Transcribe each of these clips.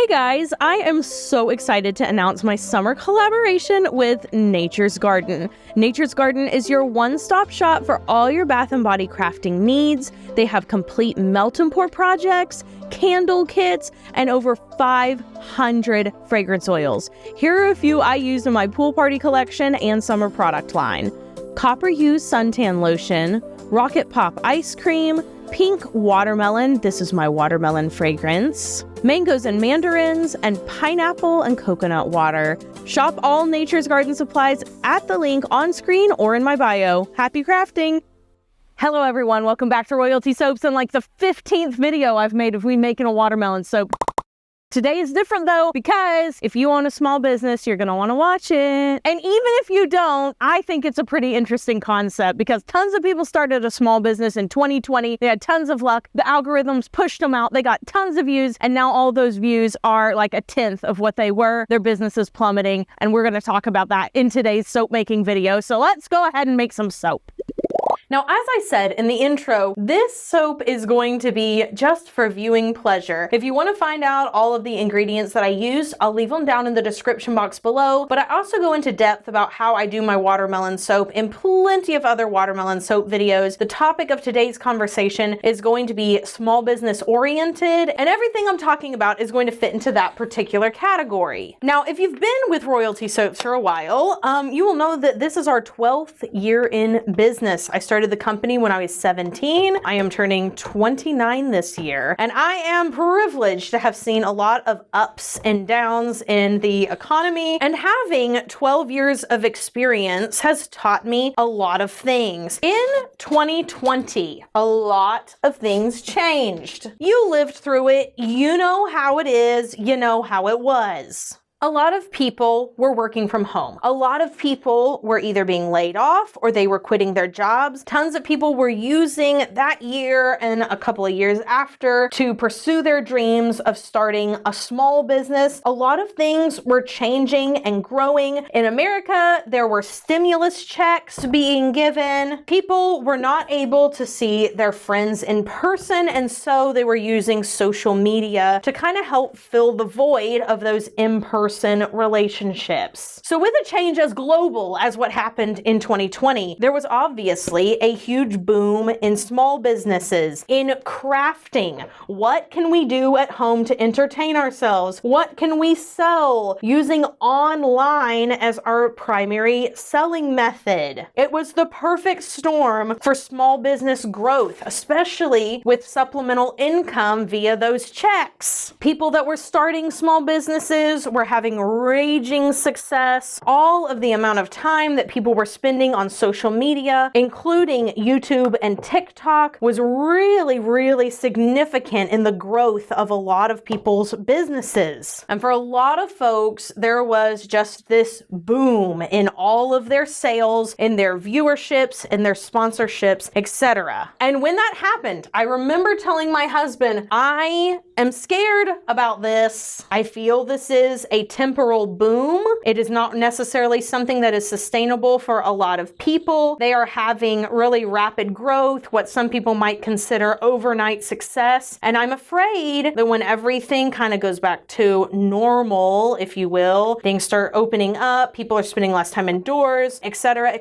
Hey guys, I am so excited to announce my summer collaboration with Nature's Garden. Nature's Garden is your one-stop shop for all your bath and body crafting needs. They have complete melt and pour projects, candle kits, and over 500 fragrance oils. Here are a few I used in my pool party collection and summer product line. Copper Hue Suntan Lotion, Rocket Pop Ice Cream, Pink Watermelon, this is my watermelon fragrance, mangoes and mandarins, and pineapple and coconut water. Shop all Nature's Garden supplies at the link on screen or in my bio. Happy crafting! Hello everyone, welcome back to Royalty Soaps and like the 15th video I've made of me making a watermelon soap. Today is different though, because if you own a small business, you're gonna wanna watch it. And even if you don't, I think it's a pretty interesting concept because tons of people started a small business in 2020. They had tons of luck. The algorithms pushed them out. They got tons of views. And now all those views are like a tenth of what they were. Their business is plummeting. And we're gonna talk about that in today's soap making video. So let's go ahead and make some soap. Now, as I said in the intro, this soap is going to be just for viewing pleasure. If you want to find out all of the ingredients that I use, I'll leave them down in the description box below, but I also go into depth about how I do my watermelon soap in plenty of other watermelon soap videos. The topic of today's conversation is going to be small business oriented, and everything I'm talking about is going to fit into that particular category. Now, if you've been with Royalty Soaps for a while, you will know that this is our 12th year in business. I started the company when I was 17. I am turning 29 this year, and I am privileged to have seen a lot of ups and downs in the economy, and having 12 years of experience has taught me a lot of things. In 2020, a lot of things changed. You lived through it. You know how it is. You know how it was. A lot of people were working from home. A lot of people were either being laid off or they were quitting their jobs. Tons of people were using that year and a couple of years after to pursue their dreams of starting a small business. A lot of things were changing and growing. In America, there were stimulus checks being given. People were not able to see their friends in person, and so they were using social media to kind of help fill the void of those in-person relationships. So with a change as global as what happened in 2020, there was obviously a huge boom in small businesses, in crafting. What can we do at home to entertain ourselves? What can we sell using online as our primary selling method? It was the perfect storm for small business growth, especially with supplemental income via those checks. People that were starting small businesses were having raging success. All of the amount of time that people were spending on social media, including YouTube and TikTok, was really significant in the growth of a lot of people's businesses. And for a lot of folks, there was just this boom in all of their sales, in their viewerships, in their sponsorships, etc. And when that happened, I remember telling my husband, I am scared about this. I feel this is a temporal boom. It is not necessarily something that is sustainable for a lot of people. They are having really rapid growth, what some people might consider overnight success. And I'm afraid that when everything kind of goes back to normal, if you will, things start opening up, people are spending less time indoors, etc.,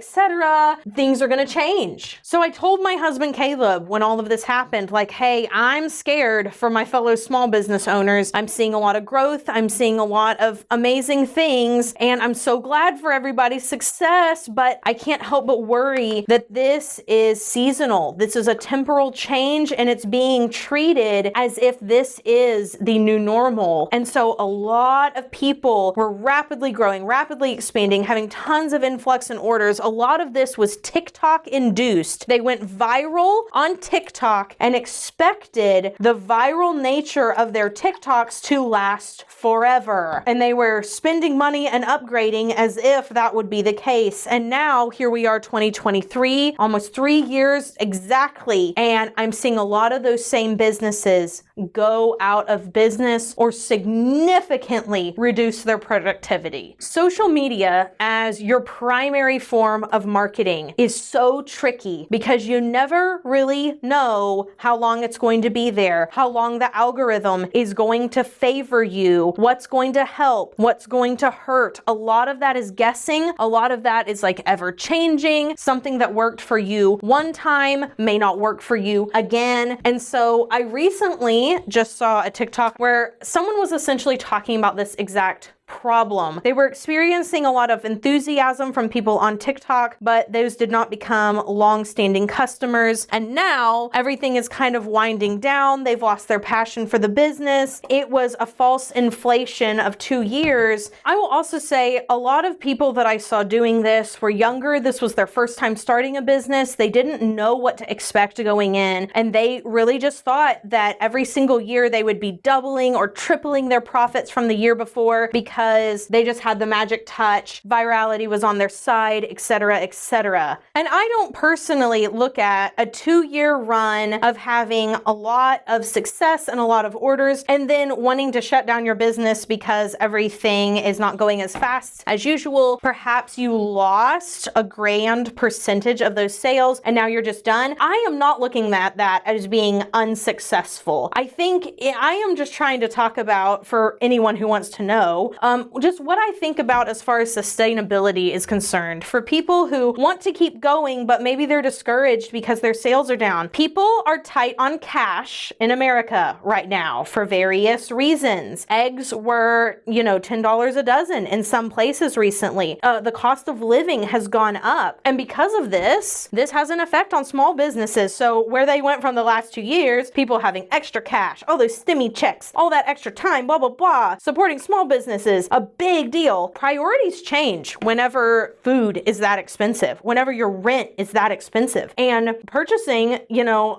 things are going to change. So I told my husband Caleb when all of this happened, like, hey, I'm scared for my fellow small business owners. I'm seeing a lot of growth. I'm seeing a lot of amazing things, and I'm so glad for everybody's success, but I can't help but worry that this is seasonal. This is a temporal change, and it's being treated as if this is the new normal. And so a lot of people were rapidly growing, rapidly expanding, having tons of influx in orders. A lot of this was TikTok induced. They went viral on TikTok and expected the viral nature of their TikToks to last forever. And they were spending money and upgrading as if that would be the case. And now here we are, 2023, almost 3 years exactly. And I'm seeing a lot of those same businesses go out of business or significantly reduce their productivity. Social media as your primary form of marketing is so tricky because you never really know how long it's going to be there, how long the algorithm is going to favor you, what's going to help, what's going to hurt. A lot of that is guessing. A lot of that is like ever changing. Something that worked for you one time may not work for you again. And so I recently just saw a TikTok where someone was essentially talking about this exact problem. They were experiencing a lot of enthusiasm from people on TikTok, but those did not become long-standing customers. And now everything is kind of winding down. They've lost their passion for the business. It was a false inflation of 2 years. I will also say a lot of people that I saw doing this were younger. This was their first time starting a business. They didn't know what to expect going in, and they really just thought that every single year they would be doubling or tripling their profits from the year before because they just had the magic touch, virality was on their side, etc., etc. And I don't personally look at a 2-year run of having a lot of success and a lot of orders and then wanting to shut down your business because everything is not going as fast as usual. Perhaps you lost a grand percentage of those sales and now you're just done. I am not looking at that as being unsuccessful. I think I am just trying to talk about, for anyone who wants to know, just what I think about as far as sustainability is concerned. For people who want to keep going, but maybe they're discouraged because their sales are down. People are tight on cash in America right now for various reasons. Eggs were, $10 a dozen in some places recently. The cost of living has gone up. And because of this has an effect on small businesses. So where they went from the last 2 years, people having extra cash, all those stimmy checks, all that extra time, blah, blah, blah, supporting small businesses, a big deal. Priorities change whenever food is that expensive, whenever your rent is that expensive. And purchasing,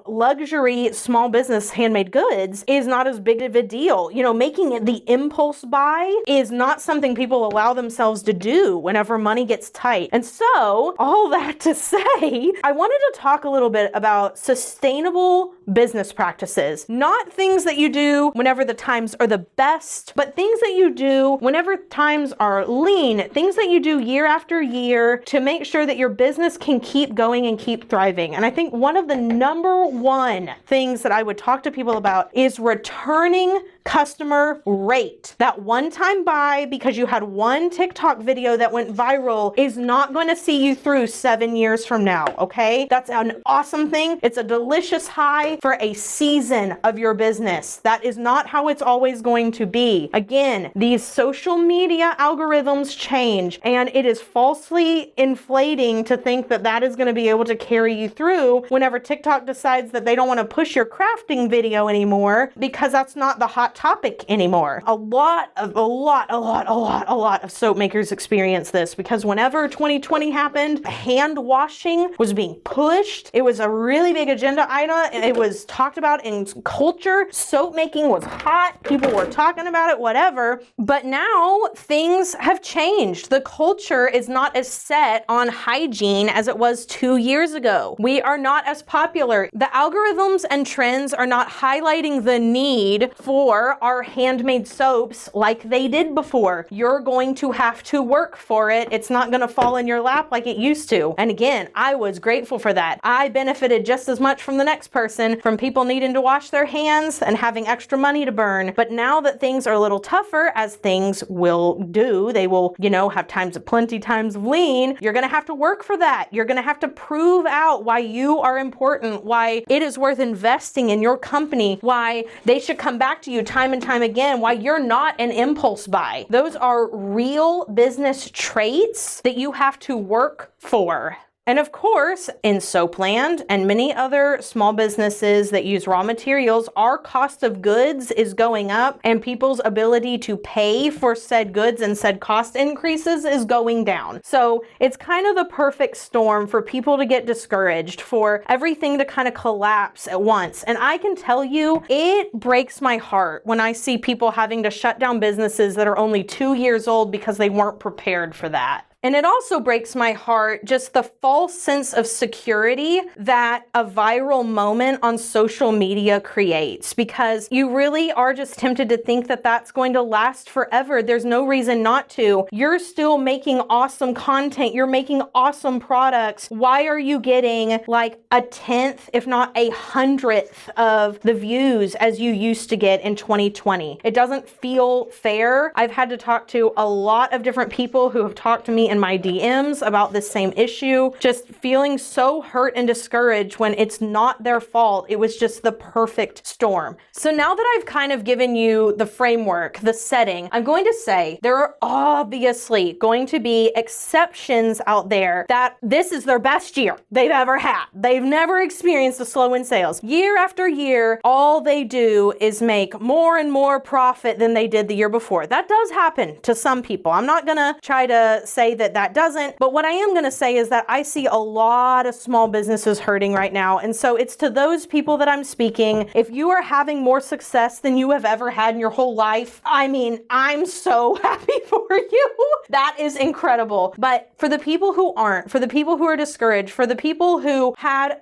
luxury small business handmade goods is not as big of a deal. Making it the impulse buy is not something people allow themselves to do whenever money gets tight. And so, all that to say, I wanted to talk a little bit about sustainable business practices. Not things that you do whenever the times are the best, but things that you do whenever times are lean, things that you do year after year to make sure that your business can keep going and keep thriving. And I think one of the number one things that I would talk to people about is returning customer rate. That one-time buy because you had one TikTok video that went viral is not going to see you through 7 years from now, okay? That's an awesome thing. It's a delicious high for a season of your business. That is not how it's always going to be. Again, these social media algorithms change, and it is falsely inflating to think that that is going to be able to carry you through whenever TikTok decides that they don't want to push your crafting video anymore because that's not the hot topic anymore. A lot of soap makers experience this because whenever 2020 happened, hand washing was being pushed. It was a really big agenda item. It was talked about in culture. Soap making was hot. People were talking about it, whatever. But now things have changed. The culture is not as set on hygiene as it was 2 years ago. We are not as popular. The algorithms and trends are not highlighting the need for our handmade soaps like they did before. You're going to have to work for it. It's not going to fall in your lap like it used to. And again, I was grateful for that. I benefited just as much from the next person, from people needing to wash their hands and having extra money to burn. But now that things are a little tougher, as things will do, they will, have times of plenty, times of lean. You're going to have to work for that. You're going to have to prove out why you are important, why it is worth investing in your company, why they should come back to you time and time again, why you're not an impulse buy. Those are real business traits that you have to work for. And of course, in Soapland and many other small businesses that use raw materials, our cost of goods is going up and people's ability to pay for said goods and said cost increases is going down. So it's kind of the perfect storm for people to get discouraged, for everything to kind of collapse at once. And I can tell you, it breaks my heart when I see people having to shut down businesses that are only 2 years old because they weren't prepared for that. And it also breaks my heart, just the false sense of security that a viral moment on social media creates, because you really are just tempted to think that that's going to last forever. There's no reason not to. You're still making awesome content. You're making awesome products. Why are you getting like a 10th, if not 100th of the views as you used to get in 2020? It doesn't feel fair. I've had to talk to a lot of different people who have talked to me in my DMs about this same issue, just feeling so hurt and discouraged when it's not their fault. It was just the perfect storm. So now that I've kind of given you the framework, the setting, I'm going to say there are obviously going to be exceptions out there that this is their best year they've ever had. They've never experienced a slow in sales. Year after year, all they do is make more and more profit than they did the year before. That does happen to some people. I'm not gonna try to say that that doesn't, but what I am gonna say is that I see a lot of small businesses hurting right now. And so it's to those people that I'm speaking. If you are having more success than you have ever had in your whole life, I mean, I'm so happy for you. That is incredible. But for the people who aren't, for the people who are discouraged, for the people who had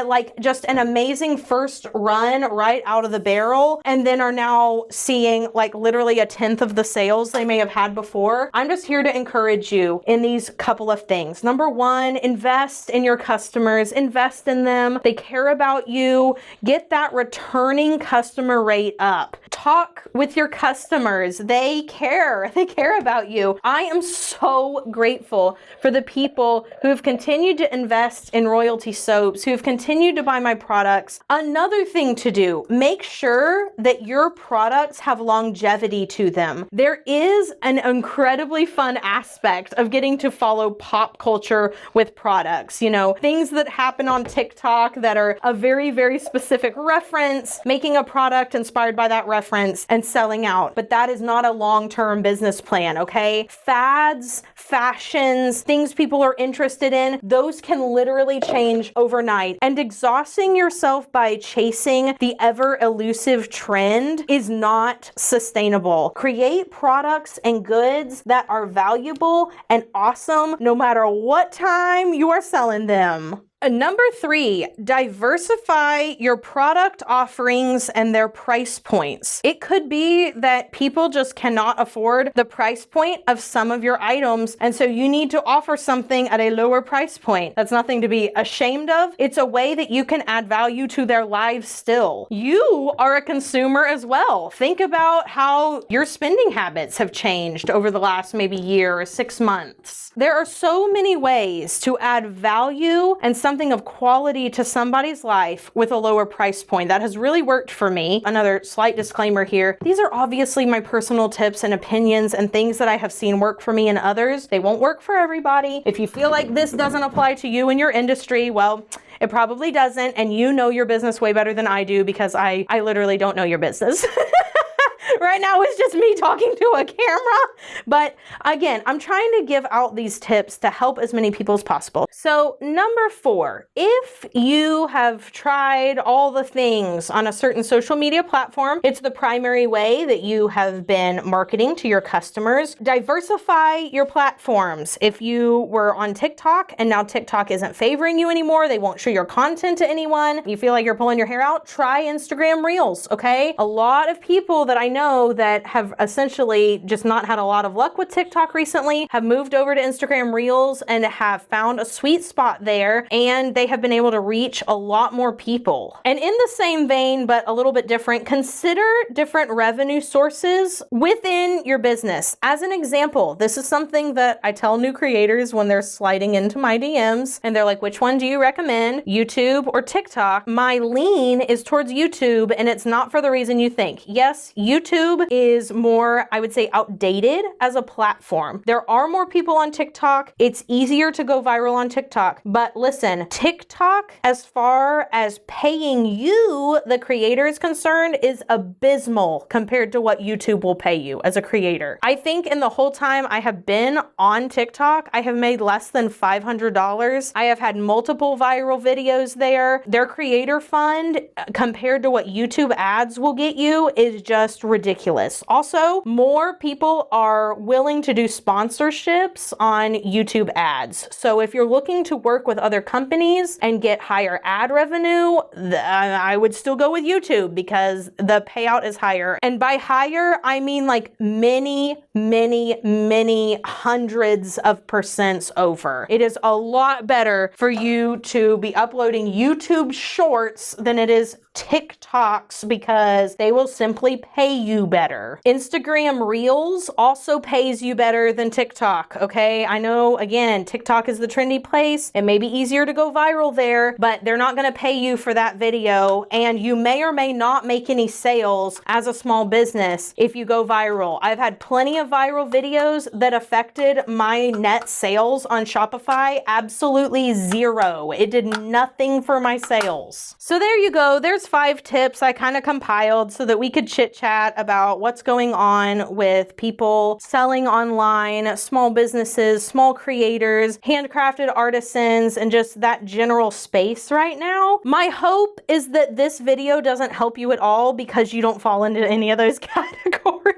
like just an amazing first run right out of the barrel and then are now seeing like literally a 10th of the sales they may have had before, I'm just here to encourage you in these couple of things. Number one, invest in your customers, invest in them. They care about you. Get that returning customer rate up. Talk with your customers. They care about you. I am so grateful for the people who have continued to invest in royalty soaps, who have continued to buy my products. Another thing to do, make sure that your products have longevity to them. There is an incredibly fun aspect of getting to follow pop culture with products, you know, things that happen on TikTok that are a very, very specific reference, making a product inspired by that reference and selling out. But that is not a long-term business plan, okay? Fads, fashions, things people are interested in, those can literally change overnight. And exhausting yourself by chasing the ever elusive trend is not sustainable. Create products and goods that are valuable and awesome no matter what time you are selling them. Number three, diversify your product offerings and their price points. It could be that people just cannot afford the price point of some of your items, and so you need to offer something at a lower price point. That's nothing to be ashamed of. It's a way that you can add value to their lives still. You are a consumer as well. Think about how your spending habits have changed over the last maybe year or 6 months. There are so many ways to add value and something of quality to somebody's life with a lower price point. That has really worked for me. Another slight disclaimer here. These are obviously my personal tips and opinions and things that I have seen work for me and others. They won't work for everybody. If you feel like this doesn't apply to you in your industry, well, it probably doesn't, and you know your business way better than I do because I literally don't know your business. Right now it's just me talking to a camera. But again, I'm trying to give out these tips to help as many people as possible. So number 4, if you have tried all the things on a certain social media platform, it's the primary way that you have been marketing to your customers, diversify your platforms. If you were on TikTok and now TikTok isn't favoring you anymore, they won't show your content to anyone, you feel like you're pulling your hair out, try Instagram Reels, okay? A lot of people that I know that have essentially just not had a lot of luck with TikTok recently have moved over to Instagram Reels and have found a sweet spot there, and they have been able to reach a lot more people. And in the same vein, but a little bit different, consider different revenue sources within your business. As an example, this is something that I tell new creators when they're sliding into my DMs and they're like, which one do you recommend, YouTube or TikTok? My lean is towards YouTube, and it's not for the reason you think. Yes, YouTube is more, I would say, outdated as a platform. There are more people on TikTok. It's easier to go viral on TikTok. But listen, TikTok, as far as paying you, the creator, is concerned, is abysmal compared to what YouTube will pay you as a creator. I think in the whole time I have been on TikTok, I have made less than $500. I have had multiple viral videos there. Their creator fund, compared to what YouTube ads will get you, is just ridiculous. Also, more people are willing to do sponsorships on YouTube ads. So if you're looking to work with other companies and get higher ad revenue, I would still go with YouTube because the payout is higher. And by higher, I mean like many hundreds of percents over. It is a lot better for you to be uploading YouTube shorts than it is TikToks because they will simply pay you better. Instagram Reels also pays you better than TikTok, okay? I know, again, TikTok is the trendy place. It may be easier to go viral there, but they're not gonna pay you for that video, and you may or may not make any sales as a small business if you go viral. I've had plenty of viral videos that affected my net sales on Shopify. Absolutely zero. It did nothing for my sales. So there you go. There's 5 tips I kind of compiled so that we could chit chat about what's going on with people selling online, small businesses, small creators, handcrafted artisans, and just that general space right now. My hope is that this video doesn't help you at all because you don't fall into any of those categories.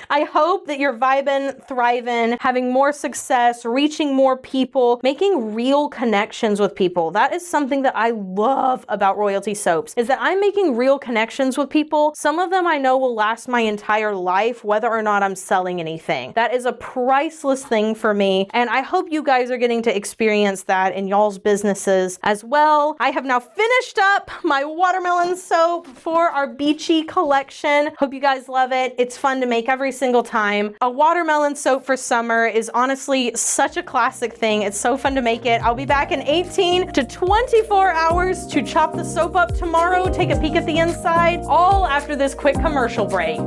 I hope that you're vibing, thriving, having more success, reaching more people, making real connections with people. That is something that I love about Royalty Soaps, is that I'm making real connections with people. Some of them I know will last my entire life, whether or not I'm selling anything. That is a priceless thing for me, and I hope you guys are getting to experience that in y'all's businesses as well. I have now finished up my watermelon soap for our beachy collection. Hope you guys love it. It's fun to make every single time. A watermelon soap for summer is honestly such a classic thing. It's so fun to make it. I'll be back in 18 to 24 hours to chop the soap up tomorrow, take a peek at the inside, all after this quick commercial break.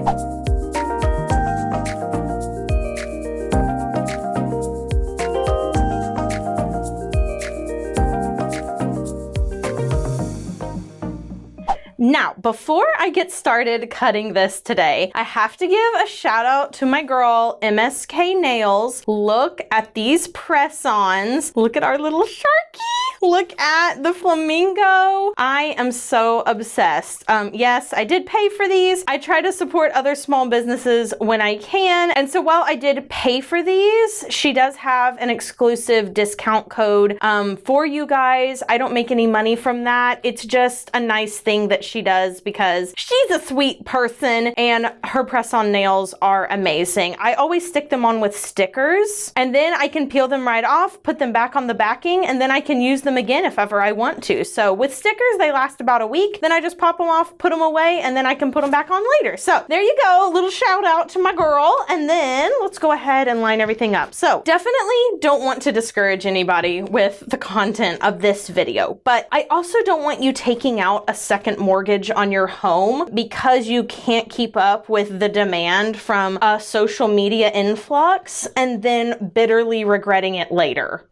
Now, before I get started cutting this today, I have to give a shout out to my girl, MSK Nails. Look at these press-ons. Look at our little Sharky. Look at the flamingo. I am so obsessed. Yes, I did pay for these. I try to support other small businesses when I can. And so while I did pay for these, she does have an exclusive discount code for you guys. I don't make any money from that. It's just a nice thing that she does because she's a sweet person and her press-on nails are amazing. I always stick them on with stickers and then I can peel them right off, put them back on the backing, and then I can use them again if ever I want to. So with stickers, they last about a week. Then I just pop them off, put them away, and then I can put them back on later. So there you go, a little shout out to my girl. And then let's go ahead and line everything up. So definitely don't want to discourage anybody with the content of this video, but I also don't want you taking out a second mortgage on your home because you can't keep up with the demand from a social media influx and then bitterly regretting it later.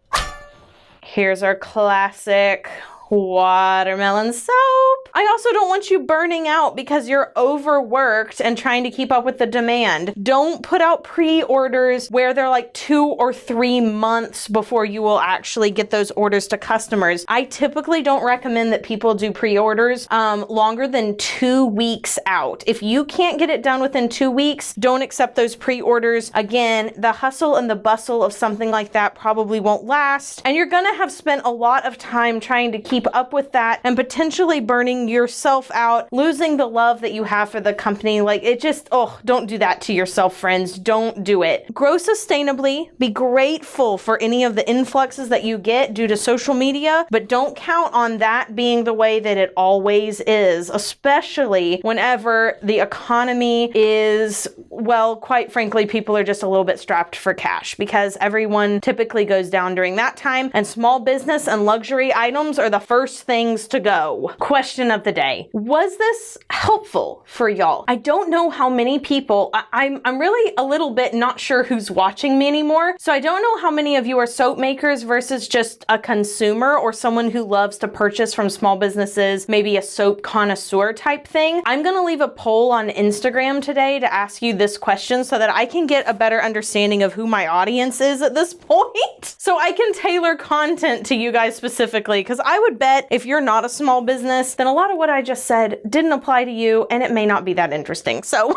Here's our classic watermelon soap. I also don't want you burning out because you're overworked and trying to keep up with the demand. Don't put out pre-orders where they're like 2 or 3 months before you will actually get those orders to customers. I typically don't recommend that people do pre-orders longer than 2 weeks out. If you can't get it done within 2 weeks, don't accept those pre-orders. Again, the hustle and the bustle of something like that probably won't last, and you're gonna have spent a lot of time trying to keep up with that and potentially burning yourself out, losing the love that you have for the company. Like, it just, oh, don't do that to yourself, friends. Don't do it. Grow sustainably. Be grateful for any of the influxes that you get due to social media, but don't count on that being the way that it always is, especially whenever the economy is, well, quite frankly, people are just a little bit strapped for cash because everyone typically goes down during that time, and small business and luxury items are the first things to go. Question of the day. Was this helpful for y'all? I don't know how many people, I'm really a little bit not sure who's watching me anymore. So I don't know how many of you are soap makers versus just a consumer or someone who loves to purchase from small businesses, maybe a soap connoisseur type thing. I'm gonna leave a poll on Instagram today to ask you this question so that I can get a better understanding of who my audience is at this point. So I can tailor content to you guys specifically, because I would bet if you're not a small business, then a lot of what I just said didn't apply to you and it may not be that interesting. So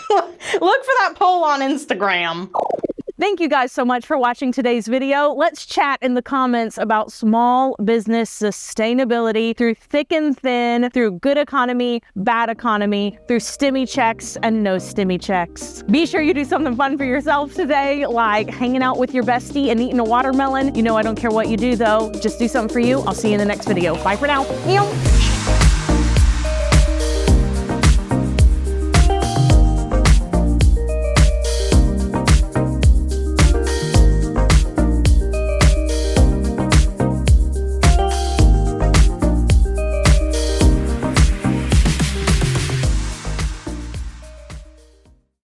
look for that poll on Instagram. Thank you guys so much for watching today's video. Let's chat in the comments about small business sustainability through thick and thin, through good economy, bad economy, through STEMI checks and no STEMI checks. Be sure you do something fun for yourself today, like hanging out with your bestie and eating a watermelon. You know I don't care what you do though. Just do something for you. I'll see you in the next video. Bye for now.